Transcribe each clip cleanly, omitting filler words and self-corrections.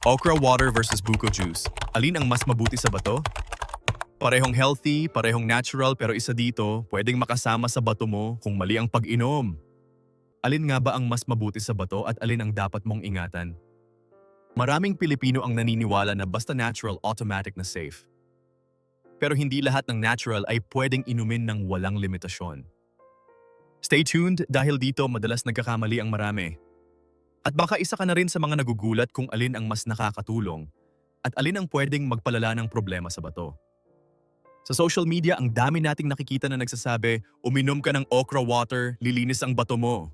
Okra water versus buko juice. Alin ang mas mabuti sa bato? Parehong healthy, parehong natural, pero isa dito, pwedeng makasama sa bato mo kung mali ang pag-inom. Alin nga ba ang mas mabuti sa bato at alin ang dapat mong ingatan? Maraming Pilipino ang naniniwala na basta natural, automatic na safe. Pero hindi lahat ng natural ay pwedeng inumin ng walang limitasyon. Stay tuned dahil dito madalas nagkakamali ang marami. At baka isa ka na rin sa mga nagugulat kung alin ang mas nakakatulong at alin ang pwedeng magpalala ng problema sa bato. Sa social media, ang dami nating nakikita na nagsasabi, uminom ka ng okra water, lilinis ang bato mo.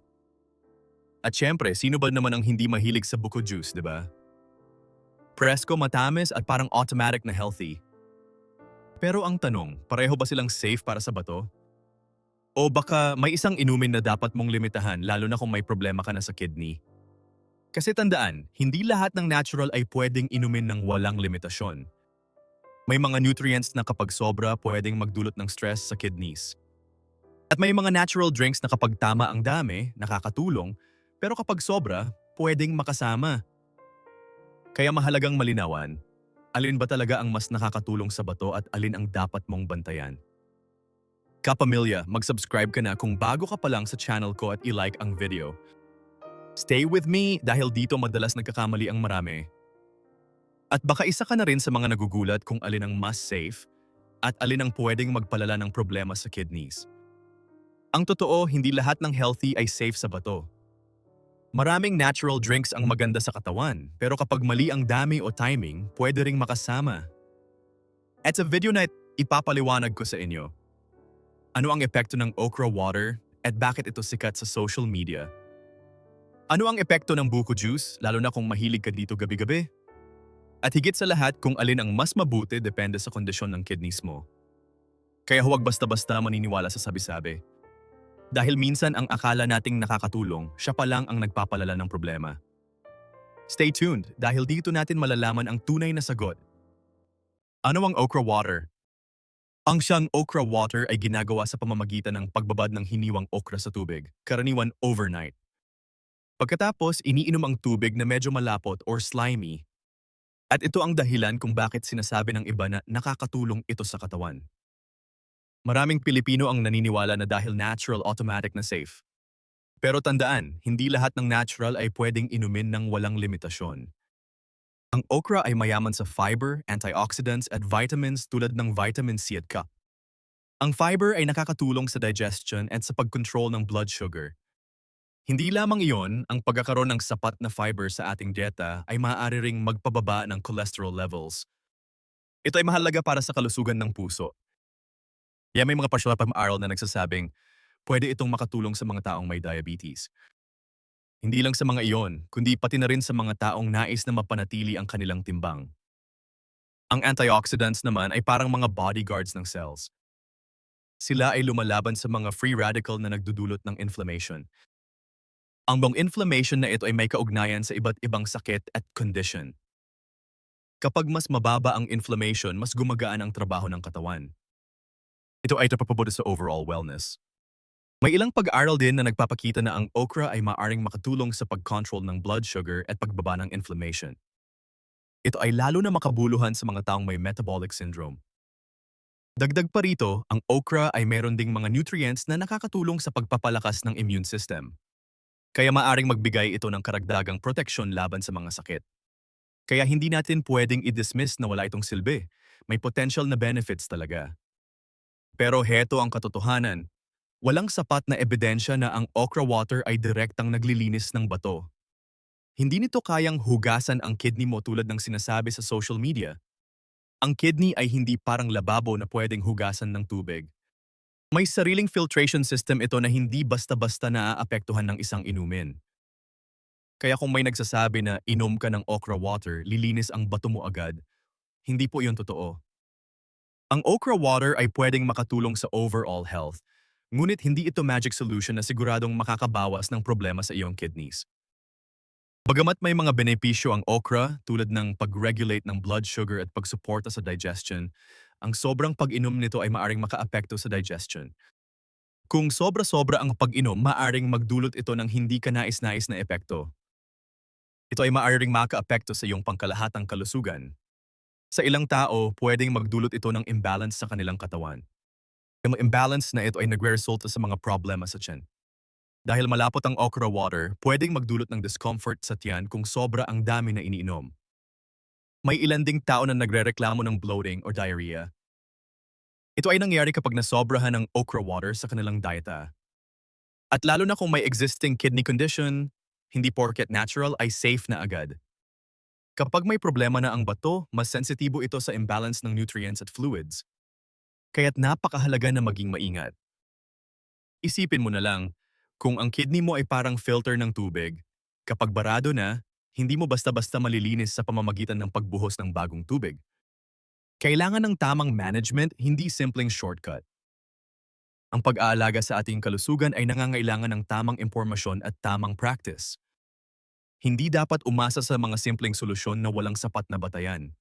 At syempre, sino ba naman ang hindi mahilig sa buko juice, di ba? Presko, matamis at parang automatic na healthy. Pero ang tanong, pareho ba silang safe para sa bato? O baka may isang inumin na dapat mong limitahan lalo na kung may problema ka na sa kidney? Kasi tandaan, hindi lahat ng natural ay pwedeng inumin ng walang limitasyon. May mga nutrients na kapag sobra pwedeng magdulot ng stress sa kidneys. At may mga natural drinks na kapag tama ang dami, nakakatulong, pero kapag sobra, pwedeng makasama. Kaya mahalagang malinawan, alin ba talaga ang mas nakakatulong sa bato at alin ang dapat mong bantayan. Kapamilya, mag-subscribe ka na kung bago ka pa lang sa channel ko at i-like ang video. Stay with me dahil dito madalas nagkakamali ang marami. At baka isa ka na rin sa mga nagugulat kung alin ang mas safe at alin ang pwedeng magpalala ng problema sa kidneys. Ang totoo, hindi lahat ng healthy ay safe sa bato. Maraming natural drinks ang maganda sa katawan, pero kapag mali ang dami o timing, pwede ring makasama. At sa video na ipapaliwanag ko sa inyo, ano ang epekto ng okra water at bakit ito sikat sa social media. Ano ang epekto ng buko juice, lalo na kung mahilig ka dito gabi-gabi? At higit sa lahat kung alin ang mas mabuti depende sa kondisyon ng kidneys mo. Kaya huwag basta-basta maniniwala sa sabi-sabi. Dahil minsan ang akala nating nakakatulong, siya pa lang ang nagpapalala ng problema. Stay tuned dahil dito natin malalaman ang tunay na sagot. Ano ang okra water? Ang siyang okra water ay ginagawa sa pamamagitan ng pagbabad ng hiniwang okra sa tubig, karaniwan overnight. Pagkatapos, iniinom ang tubig na medyo malapot or slimy. At ito ang dahilan kung bakit sinasabi ng iba na nakakatulong ito sa katawan. Maraming Pilipino ang naniniwala na dahil natural, automatic na safe. Pero tandaan, hindi lahat ng natural ay pwedeng inumin ng walang limitasyon. Ang okra ay mayaman sa fiber, antioxidants at vitamins tulad ng vitamin C at K. Ang fiber ay nakakatulong sa digestion at sa pag-control ng blood sugar. Hindi lamang iyon, ang pagkakaroon ng sapat na fiber sa ating dieta ay maaari ring magpababa ng cholesterol levels. Ito ay mahalaga para sa kalusugan ng puso. Kaya may mga pag-aaral na nagsasabing, pwede itong makatulong sa mga taong may diabetes. Hindi lang sa mga iyon, kundi pati na rin sa mga taong nais na mapanatili ang kanilang timbang. Ang antioxidants naman ay parang mga bodyguards ng cells. Sila ay lumalaban sa mga free radical na nagdudulot ng inflammation. Ang bang inflammation na ito ay may kaugnayan sa iba't ibang sakit at condition. Kapag mas mababa ang inflammation, mas gumagaan ang trabaho ng katawan. Ito ay napapabuti sa overall wellness. May ilang pag-aaral din na nagpapakita na ang okra ay maaaring makatulong sa pag-control ng blood sugar at pagbaba ng inflammation. Ito ay lalo na makabuluhan sa mga taong may metabolic syndrome. Dagdag pa rito, ang okra ay meron ding mga nutrients na nakakatulong sa pagpapalakas ng immune system. Kaya maaring magbigay ito ng karagdagang proteksyon laban sa mga sakit. Kaya hindi natin pwedeng i-dismiss na wala itong silbi. May potential na benefits talaga. Pero heto ang katotohanan. Walang sapat na ebidensya na ang okra water ay direktang naglilinis ng bato. Hindi nito kayang hugasan ang kidney mo tulad ng sinasabi sa social media. Ang kidney ay hindi parang lababo na pwedeng hugasan ng tubig. May sariling filtration system ito na hindi basta-basta naaapektuhan ng isang inumin. Kaya kung may nagsasabi na inom ka ng okra water, lilinis ang bato mo agad, hindi po iyon totoo. Ang okra water ay pwedeng makatulong sa overall health, ngunit hindi ito magic solution na siguradong makakabawas ng problema sa iyong kidneys. Bagamat may mga benepisyo ang okra tulad ng pag-regulate ng blood sugar at pagsuporta sa digestion, ang sobrang pag-inom nito ay maaring makaapekto sa digestion. Kung sobra-sobra ang pag-inom, maaring magdulot ito ng hindi kanais-nais na epekto. Ito ay maaaring makaapekto sa iyong pangkalahatang kalusugan. Sa ilang tao, pwedeng magdulot ito ng imbalance sa kanilang katawan. Yung imbalance na ito ay nagre-resulta sa mga problema sa tiyan. Dahil malapot ang okra water, pwedeng magdulot ng discomfort sa tiyan kung sobra ang dami na iniinom. May ilan ding tao na nagrereklamo ng bloating or diarrhea. Ito ay nangyari kapag nasobrahan ng okra water sa kanilang dieta. At lalo na kung may existing kidney condition, hindi porket natural ay safe na agad. Kapag may problema na ang bato, mas sensitibo ito sa imbalance ng nutrients at fluids. Kaya't napakahalaga na maging maingat. Isipin mo na lang, kung ang kidney mo ay parang filter ng tubig, kapag barado na, hindi mo basta-basta malilinis sa pamamagitan ng pagbuhos ng bagong tubig. Kailangan ng tamang management, hindi simpleng shortcut. Ang pag-aalaga sa ating kalusugan ay nangangailangan ng tamang impormasyon at tamang practice. Hindi dapat umasa sa mga simpleng solusyon na walang sapat na batayan.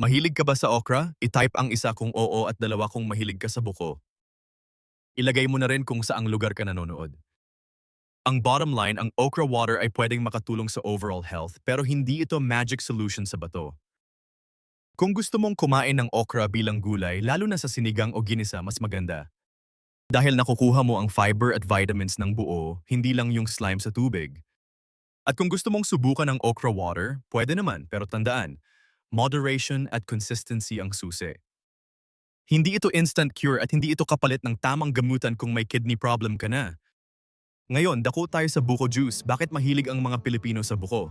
Mahilig ka ba sa okra? I-type ang isa kung oo at dalawa kung mahilig ka sa buko. Ilagay mo na rin kung saang lugar ka nanonood. Ang bottom line, ang okra water ay pwedeng makatulong sa overall health pero hindi ito magic solution sa bato. Kung gusto mong kumain ng okra bilang gulay, lalo na sa sinigang o ginisa, mas maganda. Dahil nakukuha mo ang fiber at vitamins ng buo, hindi lang yung slime sa tubig. At kung gusto mong subukan ng okra water, pwede naman, pero tandaan, moderation at consistency ang susi. Hindi ito instant cure at hindi ito kapalit ng tamang gamutan kung may kidney problem ka na. Ngayon, dako tayo sa buko juice. Bakit mahilig ang mga Pilipino sa buko?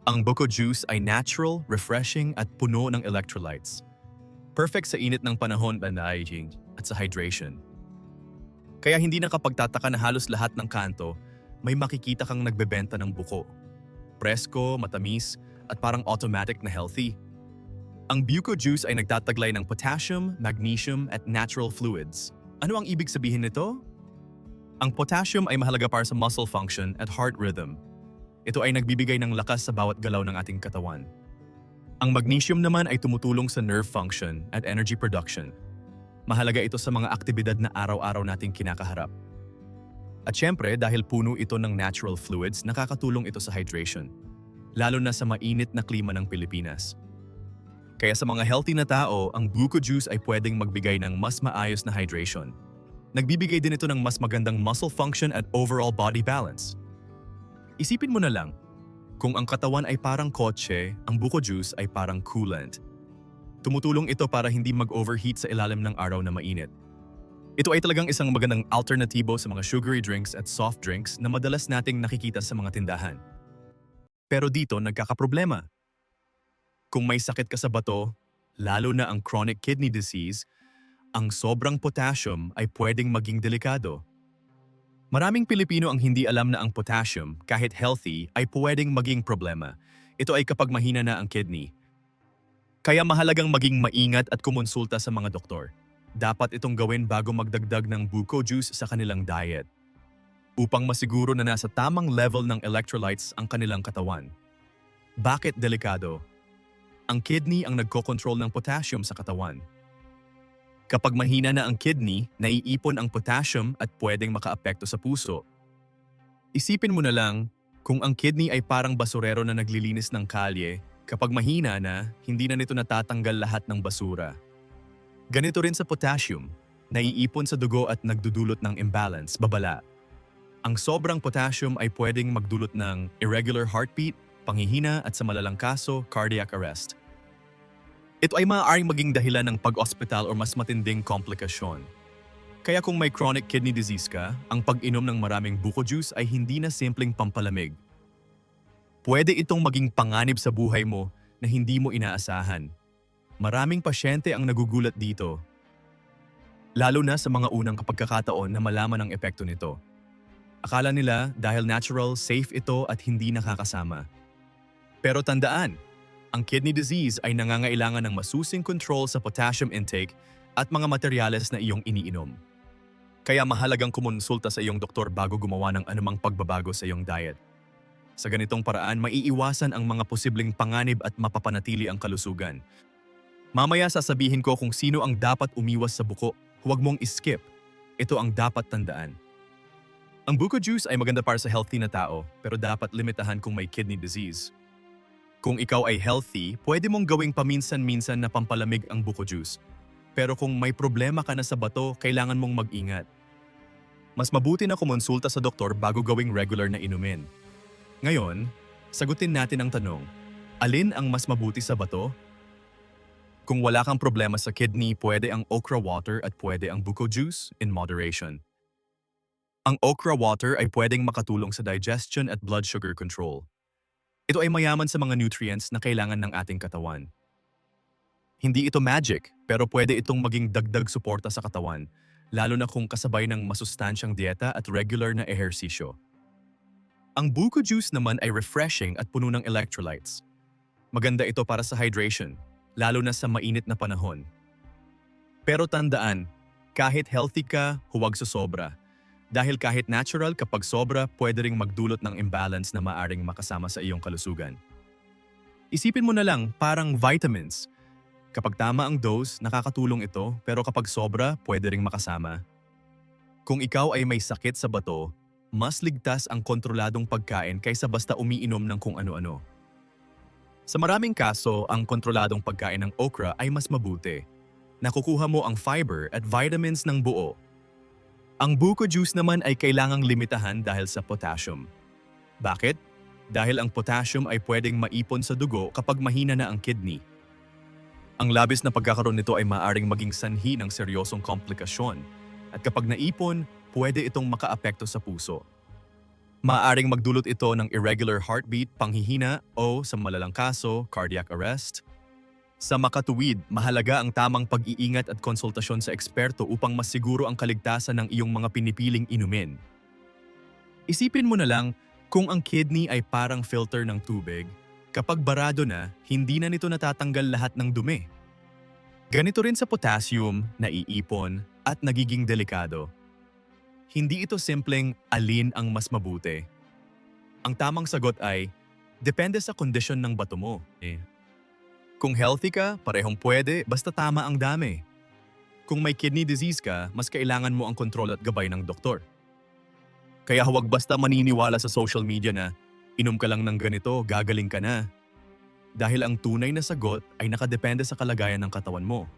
Ang buko juice ay natural, refreshing at puno ng electrolytes. Perfect sa init ng panahon at sa hydration. Kaya hindi na kapagtataka na halos lahat ng kanto, may makikita kang nagbebenta ng buko. Presko, matamis, at parang automatic na healthy. Ang buko juice ay nagtataglay ng potassium, magnesium, at natural fluids. Ano ang ibig sabihin nito? Ang potassium ay mahalaga para sa muscle function at heart rhythm. Ito ay nagbibigay ng lakas sa bawat galaw ng ating katawan. Ang magnesium naman ay tumutulong sa nerve function at energy production. Mahalaga ito sa mga aktibidad na araw-araw nating kinakaharap. At syempre, dahil puno ito ng natural fluids, nakakatulong ito sa hydration, lalo na sa mainit na klima ng Pilipinas. Kaya sa mga healthy na tao, ang buko juice ay pwedeng magbigay ng mas maayos na hydration. Nagbibigay din ito ng mas magandang muscle function at overall body balance. Isipin mo na lang, kung ang katawan ay parang kotse, ang buko juice ay parang coolant. Tumutulong ito para hindi mag-overheat sa ilalim ng araw na mainit. Ito ay talagang isang magandang alternatibo sa mga sugary drinks at soft drinks na madalas nating nakikita sa mga tindahan. Pero dito nagkakaproblema. Kung may sakit ka sa bato, lalo na ang chronic kidney disease, ang sobrang potassium ay pwedeng maging delikado. Maraming Pilipino ang hindi alam na ang potassium, kahit healthy, ay pwedeng maging problema. Ito ay kapag mahina na ang kidney. Kaya mahalagang maging maingat at kumonsulta sa mga doktor. Dapat itong gawin bago magdagdag ng buko juice sa kanilang diet, upang masiguro na nasa tamang level ng electrolytes ang kanilang katawan. Bakit delikado? Ang kidney ang nagkokontrol ng potassium sa katawan. Kapag mahina na ang kidney, naiipon ang potassium at pwedeng makaapekto sa puso. Isipin mo na lang, kung ang kidney ay parang basurero na naglilinis ng kalye, kapag mahina na, hindi na nito natatanggal lahat ng basura. Ganito rin sa potassium, naiipon sa dugo at nagdudulot ng imbalance, babala. Ang sobrang potassium ay pwedeng magdulot ng irregular heartbeat, panghihina at sa malalang kaso, cardiac arrest. Ito ay maaaring maging dahilan ng pag-ospital o mas matinding komplikasyon. Kaya kung may chronic kidney disease ka, ang pag-inom ng maraming buko juice ay hindi na simpleng pampalamig. Pwede itong maging panganib sa buhay mo na hindi mo inaasahan. Maraming pasyente ang nagugulat dito, lalo na sa mga unang pagkakataon na malaman ang epekto nito. Akala nila dahil natural, safe ito at hindi nakakasama. Pero tandaan, ang kidney disease ay nangangailangan ng masusing control sa potassium intake at mga materyales na iyong iniinom. Kaya mahalagang kumonsulta sa iyong doktor bago gumawa ng anumang pagbabago sa iyong diet. Sa ganitong paraan, maiiwasan ang mga posibleng panganib at mapapanatili ang kalusugan. Mamaya sasabihin ko kung sino ang dapat umiwas sa buko. Huwag mong iskip. Ito ang dapat tandaan. Ang buko juice ay maganda para sa healthy na tao, pero dapat limitahan kung may kidney disease. Kung ikaw ay healthy, pwede mong gawing paminsan-minsan na pampalamig ang buko juice. Pero kung may problema ka na sa bato, kailangan mong mag-ingat. Mas mabuti na kumonsulta sa doktor bago gawing regular na inumin. Ngayon, sagutin natin ang tanong, alin ang mas mabuti sa bato? Kung wala kang problema sa kidney, pwede ang okra water at pwede ang buko juice in moderation. Ang okra water ay pwedeng makatulong sa digestion at blood sugar control. Ito ay mayaman sa mga nutrients na kailangan ng ating katawan. Hindi ito magic, pero pwede itong maging dagdag suporta sa katawan, lalo na kung kasabay ng masustansyang dieta at regular na ehersisyo. Ang buko juice naman ay refreshing at puno ng electrolytes. Maganda ito para sa hydration, lalo na sa mainit na panahon. Pero tandaan, kahit healthy ka, huwag susobra. Dahil kahit natural, kapag sobra, pwede ring magdulot ng imbalance na maaring makasama sa iyong kalusugan. Isipin mo na lang, parang vitamins. Kapag tama ang dose, nakakatulong ito, pero kapag sobra, pwede ring makasama. Kung ikaw ay may sakit sa bato, mas ligtas ang kontroladong pagkain kaysa basta umiinom ng kung ano-ano. Sa maraming kaso, ang kontroladong pagkain ng okra ay mas mabuti. Nakukuha mo ang fiber at vitamins ng buo. Ang buko juice naman ay kailangang limitahan dahil sa potassium. Bakit? Dahil ang potassium ay pwedeng maipon sa dugo kapag mahina na ang kidney. Ang labis na pagkakaroon nito ay maaaring maging sanhi ng seryosong komplikasyon at kapag naipon, pwede itong makaapekto sa puso. Maaaring magdulot ito ng irregular heartbeat, panghihina o sa malalang kaso, cardiac arrest. Sa makatuwid, mahalaga ang tamang pag-iingat at konsultasyon sa eksperto upang masiguro ang kaligtasan ng iyong mga pinipiling inumin. Isipin mo na lang, kung ang kidney ay parang filter ng tubig, kapag barado na, hindi na nito natatanggal lahat ng dumi. Ganito rin sa potassium, naiipon at nagiging delikado. Hindi ito simpleng alin ang mas mabuti. Ang tamang sagot ay, depende sa kondisyon ng bato mo. Kung healthy ka, parehong pwede, basta tama ang dami. Kung may kidney disease ka, mas kailangan mo ang kontrol at gabay ng doktor. Kaya huwag basta maniniwala sa social media na inom ka lang ng ganito, gagaling ka na. Dahil ang tunay na sagot ay nakadepende sa kalagayan ng katawan mo.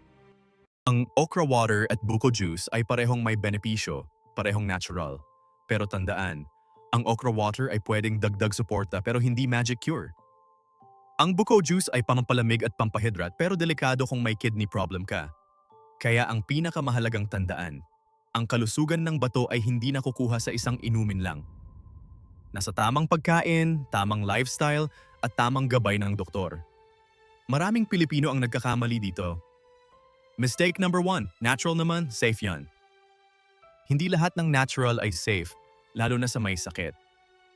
Ang okra water at buko juice ay parehong may benepisyo, parehong natural. Pero tandaan, ang okra water ay pwedeng dagdag suporta pero hindi magic cure. Ang buko juice ay pampalamig at pampahidrat pero delikado kung may kidney problem ka. Kaya ang pinakamahalagang tandaan, ang kalusugan ng bato ay hindi nakukuha sa isang inumin lang. Nasa tamang pagkain, tamang lifestyle at tamang gabay ng doktor. Maraming Pilipino ang nagkakamali dito. Mistake number 1, natural naman, safe yan. Hindi lahat ng natural ay safe, lalo na sa may sakit.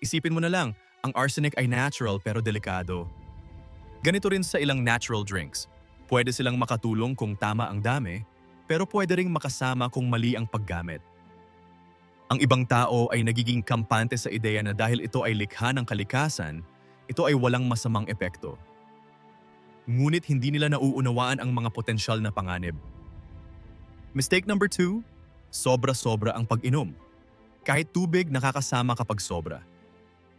Isipin mo na lang, ang arsenic ay natural pero delikado. Ganito rin sa ilang natural drinks. Pwede silang makatulong kung tama ang dami, pero pwede ring makasama kung mali ang paggamit. Ang ibang tao ay nagiging kampante sa ideya na dahil ito ay likha ng kalikasan, ito ay walang masamang epekto. Ngunit hindi nila nauunawaan ang mga potensyal na panganib. Mistake number 2, sobra-sobra ang pag-inom. Kahit tubig, nakakasama kapag sobra.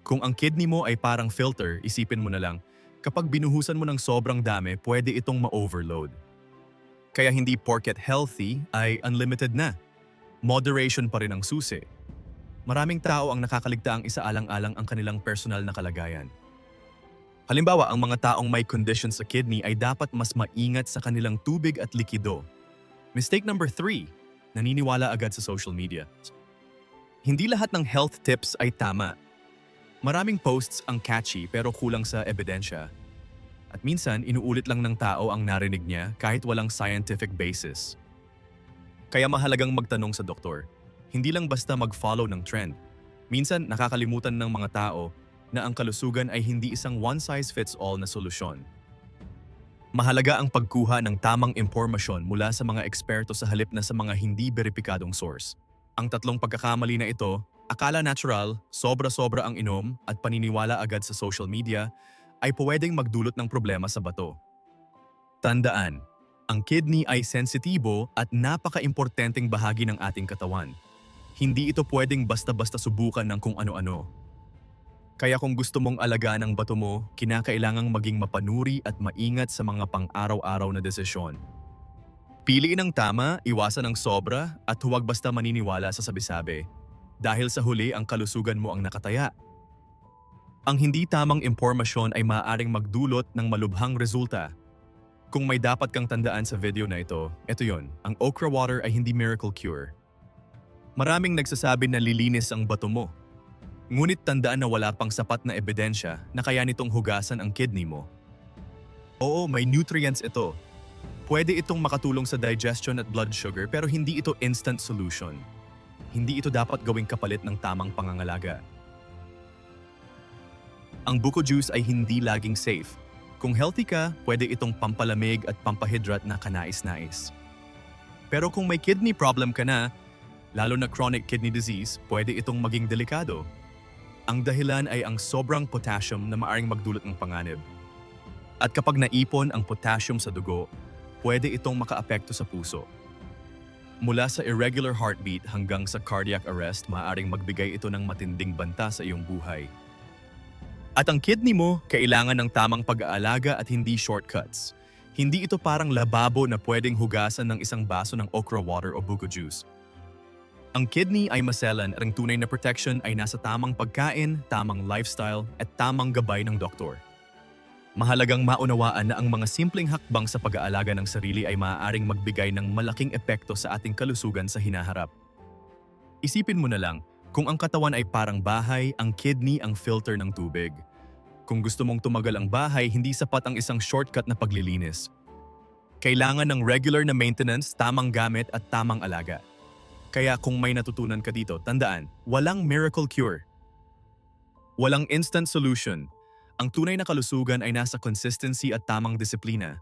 Kung ang kidney mo ay parang filter, isipin mo na lang, kapag binuhusan mo ng sobrang dami, pwede itong ma-overload. Kaya hindi porket healthy ay unlimited na. Moderation pa rin ang susi. Maraming tao ang nakakaligta ang isaalang-alang ang kanilang personal na kalagayan. Halimbawa, ang mga taong may condition sa kidney ay dapat mas maingat sa kanilang tubig at likido. Mistake number 3, naniniwala agad sa social media. Hindi lahat ng health tips ay tama. Maraming posts ang catchy pero kulang sa ebidensya. At minsan, inuulit lang ng tao ang narinig niya kahit walang scientific basis. Kaya mahalagang magtanong sa doktor. Hindi lang basta mag-follow ng trend. Minsan, nakakalimutan ng mga tao na ang kalusugan ay hindi isang one-size-fits-all na solusyon. Mahalaga ang pagkuha ng tamang impormasyon mula sa mga eksperto sa halip na sa mga hindi beripikadong source. Ang tatlong pagkakamali na ito, akala natural, sobra-sobra ang inom at paniniwala agad sa social media ay pwedeng magdulot ng problema sa bato. Tandaan, ang kidney ay sensitibo at napaka-importanteng bahagi ng ating katawan. Hindi ito pwedeng basta-basta subukan ng kung ano-ano. Kaya kung gusto mong alagaan ang bato mo, kinakailangang maging mapanuri at maingat sa mga pang-araw-araw na desisyon. Piliin ang tama, iwasan ang sobra, at huwag basta maniniwala sa sabi-sabi. Dahil sa huli ang kalusugan mo ang nakataya. Ang hindi tamang impormasyon ay maaaring magdulot ng malubhang resulta. Kung may dapat kang tandaan sa video na ito yon, ang okra water ay hindi miracle cure. Maraming nagsasabi na lilinis ang bato mo. Ngunit tandaan na wala pang sapat na ebidensya na kaya nitong hugasan ang kidney mo. Oo, may nutrients ito. Pwede itong makatulong sa digestion at blood sugar pero hindi ito instant solution. Hindi ito dapat gawing kapalit ng tamang pangangalaga. Ang buko juice ay hindi laging safe. Kung healthy ka, pwede itong pampalamig at pampahidrat na kanais-nais. Pero kung may kidney problem ka na, lalo na chronic kidney disease, pwede itong maging delikado. Ang dahilan ay ang sobrang potassium na maaaring magdulot ng panganib. At kapag naipon ang potassium sa dugo, pwede itong makaapekto sa puso. Mula sa irregular heartbeat hanggang sa cardiac arrest, maaaring magbigay ito ng matinding banta sa iyong buhay. At ang kidney mo, kailangan ng tamang pag-aalaga at hindi shortcuts. Hindi ito parang lababo na pwedeng hugasan ng isang baso ng okra water o buko juice. Ang kidney ay maselan at ang tunay na protection ay nasa tamang pagkain, tamang lifestyle at tamang gabay ng doktor. Mahalagang maunawaan na ang mga simpleng hakbang sa pag-aalaga ng sarili ay maaaring magbigay ng malaking epekto sa ating kalusugan sa hinaharap. Isipin mo na lang, kung ang katawan ay parang bahay, ang kidney ang filter ng tubig. Kung gusto mong tumagal ang bahay, hindi sapat ang isang shortcut na paglilinis. Kailangan ng regular na maintenance, tamang gamit at tamang alaga. Kaya kung may natutunan ka dito, tandaan, walang miracle cure. Walang instant solution. Ang tunay na kalusugan ay nasa consistency at tamang disiplina.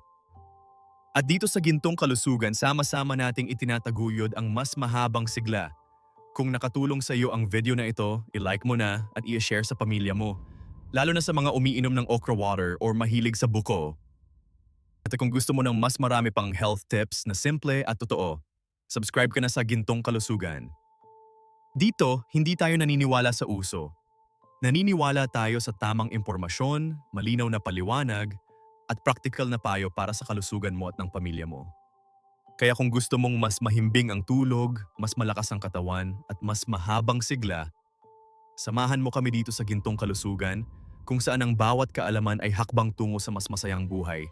At dito sa Gintong Kalusugan, sama-sama nating itinataguyod ang mas mahabang sigla. Kung nakatulong sa iyo ang video na ito, i-like mo na at i-share sa pamilya mo. Lalo na sa mga umiinom ng okra water or mahilig sa buko. At kung gusto mo ng mas marami pang health tips na simple at totoo, subscribe ka na sa Gintong Kalusugan. Dito, hindi tayo naniniwala sa uso. Naniniwala tayo sa tamang impormasyon, malinaw na paliwanag, at practical na payo para sa kalusugan mo at ng pamilya mo. Kaya kung gusto mong mas mahimbing ang tulog, mas malakas ang katawan, at mas mahabang sigla, samahan mo kami dito sa Gintong Kalusugan, kung saan ang bawat kaalaman ay hakbang tungo sa mas masayang buhay.